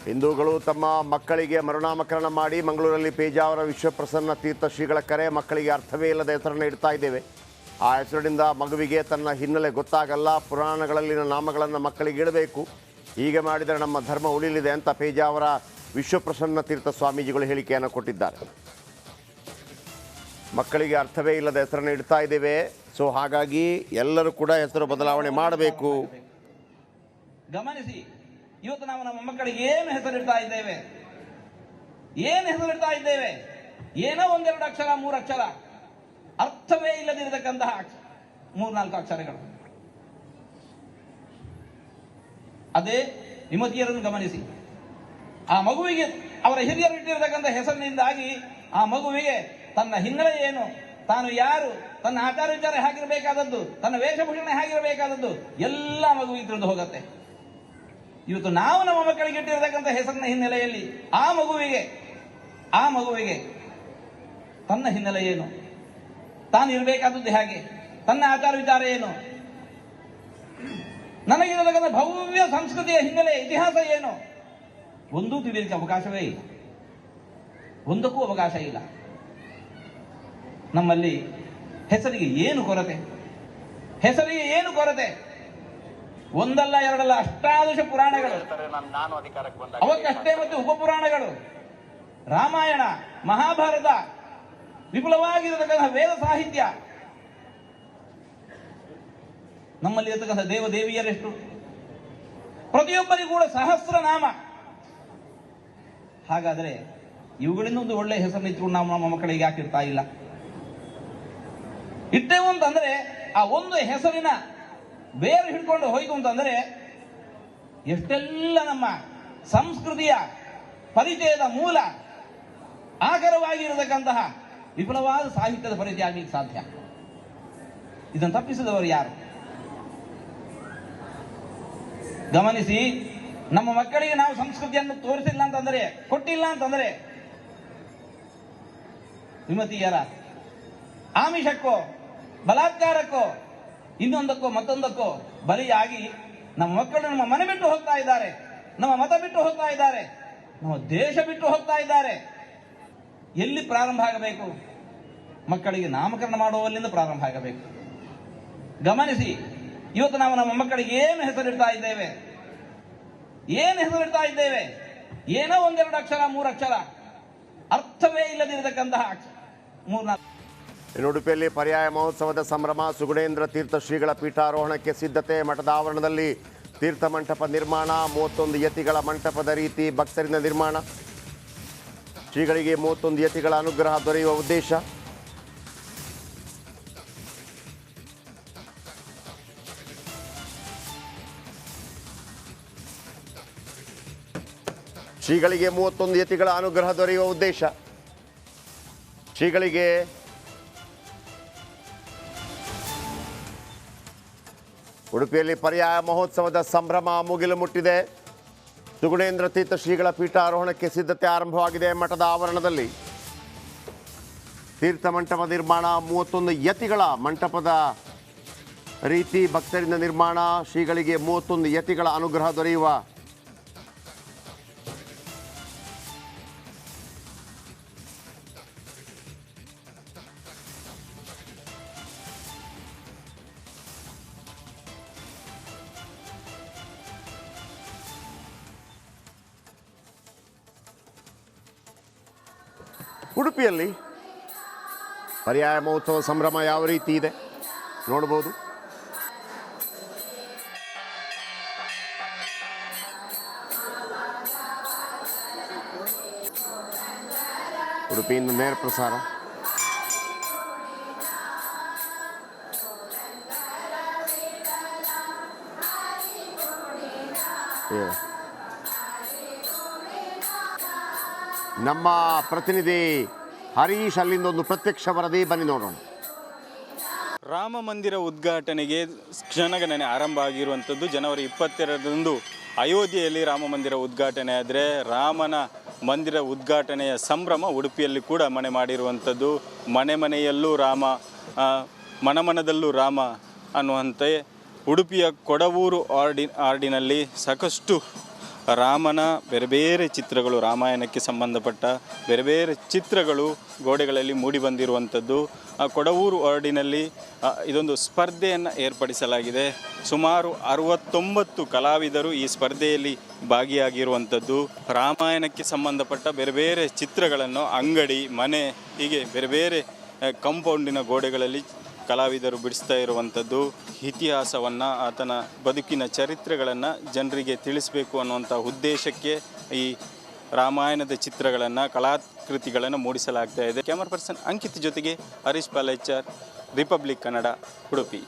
ಹಿಂದೂಗಳು ತಮ್ಮ ಮಕ್ಕಳಿಗೆ ಮರುನಾಮಕರಣ ಮಾಡಿ ಮಂಗಳೂರಲ್ಲಿ ಪೇಜಾವರ ವಿಶ್ವಪ್ರಸನ್ನ ತೀರ್ಥ ಶ್ರೀಗಳ ಕರೆ ಮಕ್ಕಳಿಗೆ ಅರ್ಥವೇ ಇಲ್ಲದ ಹೆಸರನ್ನು ಇಡ್ತಾ ಇದ್ದೇವೆ. ಆ ಹೆಸರಿನಿಂದ ಮಗುವಿಗೆ ತನ್ನ ಹಿನ್ನೆಲೆ ಗೊತ್ತಾಗಲ್ಲ. ಪುರಾಣಗಳಲ್ಲಿನ ನಾಮಗಳನ್ನು ಮಕ್ಕಳಿಗೆ ಇಡಬೇಕು. ಹೀಗೆ ಮಾಡಿದರೆ ನಮ್ಮ ಧರ್ಮ ಉಳಿಲಿದೆ ಅಂತ ಪೇಜಾವರ ವಿಶ್ವಪ್ರಸನ್ನ ತೀರ್ಥ ಸ್ವಾಮೀಜಿಗಳು ಹೇಳಿಕೆಯನ್ನು ಕೊಟ್ಟಿದ್ದಾರೆ. ಮಕ್ಕಳಿಗೆ ಅರ್ಥವೇ ಇಲ್ಲದ ಹೆಸರನ್ನು ಇಡ್ತಾ ಇದ್ದೇವೆ. ಸೊ ಹಾಗಾಗಿ ಎಲ್ಲರೂ ಕೂಡ ಹೆಸರು ಬದಲಾವಣೆ ಮಾಡಬೇಕು. ಗಮನಿಸಿ, ಇವತ್ತು ನಾವು ನಮ್ಮ ಮಕ್ಕಳಿಗೆ ಏನು ಹೆಸರಿಡ್ತಾ ಇದ್ದೇವೆ? ಏನೋ ಒಂದೆರಡು ಅಕ್ಷರ, ಮೂರು ಅಕ್ಷರ, ಅರ್ಥವೇ ಇಲ್ಲದಿರತಕ್ಕಂತಹ 3-4 ಅಕ್ಷರಗಳು. ಅದೇ ವಿಮತಿಯರನ್ನು ಗಮನಿಸಿ. ಆ ಮಗುವಿಗೆ ಅವರ ಹಿರಿಯರು ಇಟ್ಟಿರತಕ್ಕಂಥ ಹೆಸರಿನಿಂದಾಗಿ ಆ ಮಗುವಿಗೆ ತನ್ನ ಹಿನ್ನೆಲೆ ಏನು, ತಾನು ಯಾರು, ತನ್ನ ಆಚಾರ ವಿಚಾರ ಹೇಗಿರಬೇಕಾದದ್ದು, ತನ್ನ ವೇಷಭೂಷಣೆ ಹೇಗಿರಬೇಕಾದದ್ದು ಎಲ್ಲ ಮಗುವಿಗೆ ತಿಳಿದು ಹೋಗುತ್ತೆ. ಇವತ್ತು ನಾವು ನಮ್ಮ ಮಕ್ಕಳಿಗೆ ಇಟ್ಟಿರತಕ್ಕಂಥ ಹೆಸರಿನ ಹಿನ್ನೆಲೆಯಲ್ಲಿ ಆ ಮಗುವಿಗೆ ತನ್ನ ಹಿನ್ನೆಲೆ ಏನು, ತಾನು ಇರಬೇಕಾದದ್ದು ಹೇಗೆ, ತನ್ನ ಆಚಾರ ವಿಚಾರ ಏನು, ನನಗಿರತಕ್ಕಂಥ ಭವ್ಯ ಸಂಸ್ಕೃತಿಯ ಹಿನ್ನೆಲೆ ಇತಿಹಾಸ ಏನು, ಒಂದೂ ತಿಳಿಯಲಿಕ್ಕೆ ಅವಕಾಶವೇ ಇಲ್ಲ. ಒಂದಕ್ಕೂ ಅವಕಾಶ ಇಲ್ಲ. ನಮ್ಮಲ್ಲಿ ಹೆಸರಿಗೆ ಏನು ಕೊರತೆ? ಒಂದಲ್ಲ ಎರಡಲ್ಲ, ಅಷ್ಟಾದಶ ಪುರಾಣಗಳು, ಅವಕ್ಕಷ್ಟೇ ಮತ್ತು ಉಪಪುರಾಣಗಳು, ರಾಮಾಯಣ, ಮಹಾಭಾರತ, ವಿಪುಲವಾಗಿರತಕ್ಕಂಥ ವೇದ ಸಾಹಿತ್ಯ, ನಮ್ಮಲ್ಲಿ ಇರತಕ್ಕಂಥ ದೇವದೇವಿಯರೆಷ್ಟು, ಪ್ರತಿಯೊಬ್ಬರಿಗೂ ಕೂಡ ಸಹಸ್ರನಾಮ. ಹಾಗಾದರೆ ಇವುಗಳಿಂದ ಒಂದು ಒಳ್ಳೆಯ ಹೆಸರನ್ನು ಇಟ್ಕೊಂಡು ನಾವು ನಮ್ಮ ಮಕ್ಕಳಿಗೆ ಹಾಕಿರ್ತಾ ಇಲ್ಲ. ಇಟ್ಟೇವು ಅಂತಂದ್ರೆ ಆ ಒಂದು ಹೆಸರಿನ ಬೇರು ಹಿಡ್ಕೊಂಡು ಹೋಯ್ತು ಅಂತಂದ್ರೆ ಎಷ್ಟೆಲ್ಲ ನಮ್ಮ ಸಂಸ್ಕೃತಿಯ ಪರಿಚಯದ ಮೂಲ ಆಗರವಾಗಿರತಕ್ಕಂತಹ ವಿಪುಲವಾದ ಸಾಹಿತ್ಯದ ಪರಿಚಯ ಆಗ್ಲಿಕ್ಕೆ ಸಾಧ್ಯ. ಇದನ್ನು ತಪ್ಪಿಸಿದವರು ಯಾರು? ಗಮನಿಸಿ, ನಮ್ಮ ಮಕ್ಕಳಿಗೆ ನಾವು ಸಂಸ್ಕೃತಿಯನ್ನು ತೋರಿಸಿಲ್ಲ ಅಂತಂದರೆ, ಕೊಟ್ಟಿಲ್ಲ ಅಂತಂದರೆ, ವಿಮತಿಯರ ಆಮಿಷಕ್ಕೋ ಬಲಾತ್ಕಾರಕ್ಕೋ ಇನ್ನೊಂದಕ್ಕೋ ಮತ್ತೊಂದಕ್ಕೋ ಬಲಿಯಾಗಿ ನಮ್ಮ ಮಕ್ಕಳು ನಮ್ಮ ಮನೆ ಬಿಟ್ಟು ಹೋಗ್ತಾ ಇದ್ದಾರೆ, ನಮ್ಮ ಮತ ಬಿಟ್ಟು ಹೋಗ್ತಾ ಇದ್ದಾರೆ, ನಮ್ಮ ದೇಶ ಬಿಟ್ಟು ಹೋಗ್ತಾ ಇದ್ದಾರೆ. ಎಲ್ಲಿ ಪ್ರಾರಂಭ ಆಗಬೇಕು? ಮಕ್ಕಳಿಗೆ ನಾಮಕರಣ ಮಾಡುವಲ್ಲಿಂದ ಪ್ರಾರಂಭ ಆಗಬೇಕು. ಗಮನಿಸಿ, ಇವತ್ತು ನಾವು ನಮ್ಮ ಮಕ್ಕಳಿಗೆ ಏನು ಹೆಸರಿಡ್ತಾ ಇದ್ದೇವೆ? ಏನೋ ಒಂದೆರಡು ಅಕ್ಷರ, ಮೂರು ಅಕ್ಷರ, ಅರ್ಥವೇ ಇಲ್ಲದಿರತಕ್ಕಂತಹ 3-4. ಉಡುಪಿಯಲ್ಲಿ ಪರ್ಯಾಯ ಮಹೋತ್ಸವದ ಸಂಭ್ರಮ. ಸುಗುಣೇಂದ್ರ ತೀರ್ಥ ಶ್ರೀಗಳ ಪೀಠಾರೋಹಣಕ್ಕೆ ಸಿದ್ಧತೆ. ಮಠದ ಆವರಣದಲ್ಲಿ ತೀರ್ಥ ಮಂಟಪ ನಿರ್ಮಾಣ. 31 ಯತಿಗಳ ಮಂಟಪದ ರೀತಿ ಭಕ್ತರಿಂದ ನಿರ್ಮಾಣ. ಶ್ರೀಗಳಿಗೆ 31 ಯತಿಗಳ ಅನುಗ್ರಹ ದೊರೆಯುವ ಉದ್ದೇಶ. ಶ್ರೀಗಳಿಗೆ 31 ಯತಿಗಳ ಅನುಗ್ರಹ ದೊರೆಯುವ ಉದ್ದೇಶ. ಶ್ರೀಗಳಿಗೆ ಉಡುಪಿಯಲ್ಲಿ ಪರ್ಯಾಯ ಮಹೋತ್ಸವದ ಸಂಭ್ರಮ ಮುಗಿಲು ಮುಟ್ಟಿದೆ. ಸುಗುಣೇಂದ್ರ ತೀರ್ಥ ಶ್ರೀಗಳ ಪೀಠಾರೋಹಣಕ್ಕೆ ಸಿದ್ಧತೆ ಆರಂಭವಾಗಿದೆ. ಮಠದ ಆವರಣದಲ್ಲಿ ತೀರ್ಥ ಮಂಟಪ ನಿರ್ಮಾಣ. 31 ಯತಿಗಳ ಮಂಟಪದ ರೀತಿ ಭಕ್ತರಿಂದ ನಿರ್ಮಾಣ. ಶ್ರೀಗಳಿಗೆ 31 ಯತಿಗಳ ಅನುಗ್ರಹ ದೊರೆಯುವ ಉಡುಪಿಯಲ್ಲಿ ಪರ್ಯಾಯ ಮಹೋತ್ಸವ ಸಂಭ್ರಮ ಯಾವ ರೀತಿ ಇದೆ ನೋಡಬಹುದು. ಉಡುಪಿಯಿಂದ ನೇರ ಪ್ರಸಾರ. ನಮ್ಮ ಪ್ರತಿನಿಧಿ ಹರೀಶ್ ಅಲ್ಲಿಂದ ಒಂದು ಪ್ರತ್ಯಕ್ಷ ವರದಿ, ಬನ್ನಿ ನೋಡೋಣ. ರಾಮ ಮಂದಿರ ಉದ್ಘಾಟನೆಗೆ ಕ್ಷಣಗಣನೆ ಆರಂಭ ಆಗಿರುವಂಥದ್ದು. ಜನವರಿ 22ರಂದು ಅಯೋಧ್ಯೆಯಲ್ಲಿ ರಾಮ ಮಂದಿರ ಉದ್ಘಾಟನೆ ಆದರೆ ರಾಮನ ಮಂದಿರ ಉದ್ಘಾಟನೆಯ ಸಂಭ್ರಮ ಉಡುಪಿಯಲ್ಲಿ ಕೂಡ ಮನೆ ಮಾಡಿರುವಂಥದ್ದು. ಮನೆ ಮನೆಯಲ್ಲೂ ರಾಮ, ಮನಮನದಲ್ಲೂ ರಾಮ ಅನ್ನುವಂತೆ ಉಡುಪಿಯ ಕೊಡವೂರು ಆರ್ಡಿನಲ್ಲಿ ಸಾಕಷ್ಟು ರಾಮನ ಬೇರೆ ಬೇರೆ ಚಿತ್ರಗಳು, ರಾಮಾಯಣಕ್ಕೆ ಸಂಬಂಧಪಟ್ಟ ಬೇರೆ ಬೇರೆ ಚಿತ್ರಗಳು ಗೋಡೆಗಳಲ್ಲಿ ಮೂಡಿಬಂದಿರುವಂಥದ್ದು. ಕೊಡವೂರು ವಾರ್ಡಿನಲ್ಲಿ ಇದೊಂದು ಸ್ಪರ್ಧೆಯನ್ನು ಏರ್ಪಡಿಸಲಾಗಿದೆ. ಸುಮಾರು 69 ಕಲಾವಿದರು ಈ ಸ್ಪರ್ಧೆಯಲ್ಲಿ ಭಾಗಿಯಾಗಿರುವಂಥದ್ದು. ರಾಮಾಯಣಕ್ಕೆ ಸಂಬಂಧಪಟ್ಟ ಬೇರೆ ಬೇರೆ ಚಿತ್ರಗಳನ್ನು ಅಂಗಡಿ, ಮನೆ, ಹೀಗೆ ಬೇರೆ ಬೇರೆ ಕಾಂಪೌಂಡಿನ ಗೋಡೆಗಳಲ್ಲಿ ಕಲಾವಿದರು ಬಿಡಿಸ್ತಾ ಇರುವಂಥದ್ದು. ಇತಿಹಾಸವನ್ನು, ಆತನ ಬದುಕಿನ ಚರಿತ್ರೆಗಳನ್ನು ಜನರಿಗೆ ತಿಳಿಸಬೇಕು ಅನ್ನುವಂಥ ಉದ್ದೇಶಕ್ಕೆ ಈ ರಾಮಾಯಣದ ಚಿತ್ರಗಳನ್ನು, ಕಲಾಕೃತಿಗಳನ್ನು ಮೂಡಿಸಲಾಗ್ತಾ ಇದೆ. ಕ್ಯಾಮರಾ ಪರ್ಸನ್ ಅಂಕಿತ್ ಜೊತೆಗೆ ಹರೀಶ್ ಪಾಲೇಚರ್, ರಿಪಬ್ಲಿಕ್ ಕನ್ನಡ, ಉಡುಪಿ.